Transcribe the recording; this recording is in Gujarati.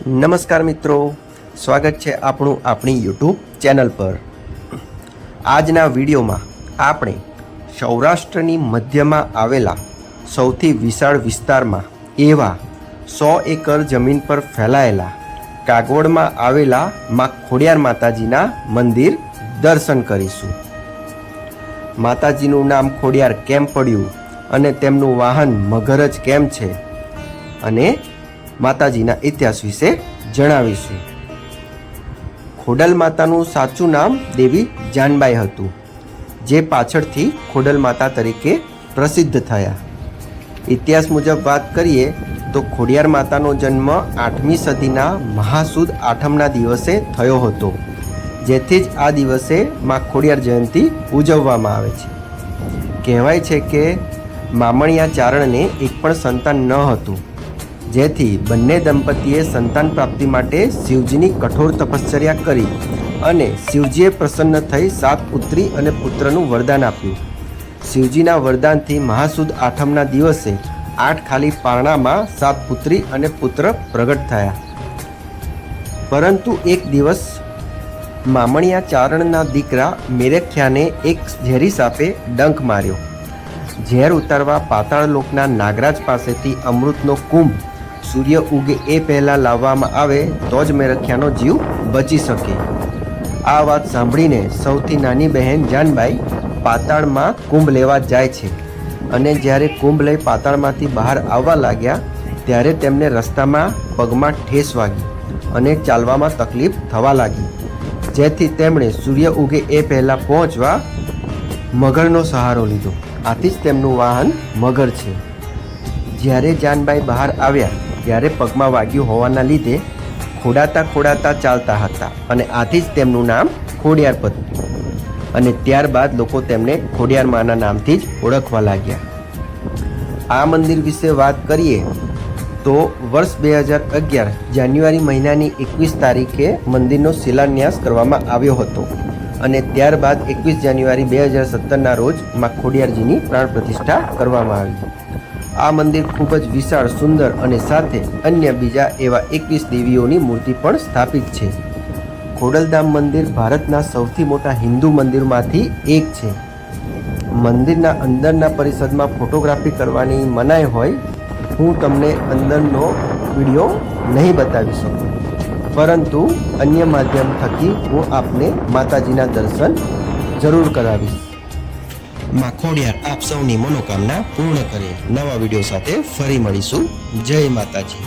નમસ્કાર મિત્રો, સ્વાગત છે આપણું આપણી યુટ્યુબ ચેનલ પર। આજના વિડીયોમાં આપણે સૌરાષ્ટ્રની મધ્યમાં આવેલા સૌથી વિશાળ વિસ્તારમાં એવા 100 એકર જમીન પર ફેલાયેલા કાગવડમાં આવેલા માં ખોડિયાર માતાજીના મંદિર દર્શન કરીશું। માતાજીનું નામ ખોડિયાર કેમ પડ્યું અને તેમનું વાહન મગર જ કેમ છે અને માતાજીના ઇતિહાસ વિશે જણાવીશું। ખોડલ માતાનું સાચું નામ દેવી જાનબાઈ હતું, જે પાછળથી ખોડલ માતા તરીકે પ્રસિદ્ધ થયા। ઇતિહાસ મુજબ વાત કરીએ તો ખોડિયાર માતાનો જન્મ 8મી સદીના મહાસુદ આઠમના દિવસે થયો હતો, જેથી જ આ દિવસે માં ખોડિયાર જયંતિ ઉજવવામાં આવે છે। કહેવાય છે કે મામણિયા ચારણને એક પણ સંતાન ન હતું, જેથી બંને દંપતીએ સંતાન પ્રાપ્તિ માટે શિવજીની કઠોર તપશ્ચર્યા કરી અને શિવજીએ પ્રસન્ન થઈ 7 પુત્રી અને પુત્રનું વરદાન આપ્યું। શિવજીના વરદાનથી મહાસુદ આઠમના દિવસે 8 ખાલી પારણામાં 7 પુત્રી અને પુત્ર પ્રગટ થયા। પરંતુ એક દિવસ મામણિયા ચારણના દીકરા મેરખ્યાને એક ઝેરી સાપે ડંખ માર્યો। ઝેર ઉતારવા પાતાળ લોકના નાગરાજ પાસેથી અમૃતનો કુંભ સૂર્ય ઉગે એ પહેલાં લાવવામાં આવે તો જ મેરખ્યાનો જીવ બચી શકે। આ વાત સાંભળીને સૌથી નાની બહેન જાનબાઈ પાતાળમાં કુંભ લેવા જાય છે અને જ્યારે કુંભ લઈ પાતાળમાંથી બહાર આવવા લાગ્યા ત્યારે તેમને રસ્તામાં પગમાં ઠેસ વાગી અને ચાલવામાં તકલીફ થવા લાગી, જેથી તેમણે સૂર્ય ઉગે એ પહેલાં પહોંચવા મગરનો સહારો લીધો। આથી જ તેમનું વાહન મગર છે। જ્યારે જાનબાઈ બહાર આવ્યા ત્યારે પગમાં વાગ્યું હોવાના લીધે ખોડાતા ચાલતા હતા અને આથી જ તેમનું નામ ખોડિયાર પડ્યું અને ત્યારબાદ લોકો તેમને ખોડિયાર માના નામથી જ ઓળખવા લાગ્યા। આ મંદિર વિશે વાત કરીએ તો વર્ષ 2011 જાન્યુઆરી મહિનાની 21 તારીખે મંદિરનો શિલાન્યાસ કરવામાં આવ્યો હતો અને ત્યારબાદ 21 જાન્યુઆરી 2017ના રોજ માં ખોડિયારજીની પ્રાણ પ્રતિષ્ઠા કરવામાં આવી। આ મંદિર ખૂબ જ વિશાળ, સુંદર અને સાથે અન્ય બીજા એવા 21 દેવીઓની મૂર્તિ પણ સ્થાપિત છે। ખોડલધામ મંદિર ભારતના સૌથી મોટા હિન્દુ મંદિરમાંથી એક છે। મંદિરના અંદરના પરિસરમાં ફોટોગ્રાફી કરવાની મનાઈ હોય, હું તમને અંદરનો વિડીયો નહીં બતાવી શકું, પરંતુ અન્ય માધ્યમ થકી હું આપને માતાજીના દર્શન જરૂર કરાવીશ। માં ખોડિયાર આપ સૌની મનોકામના પૂર્ણ કરે। નવા વિડીયો સાથે ફરી મળીશું। જય માતાજી।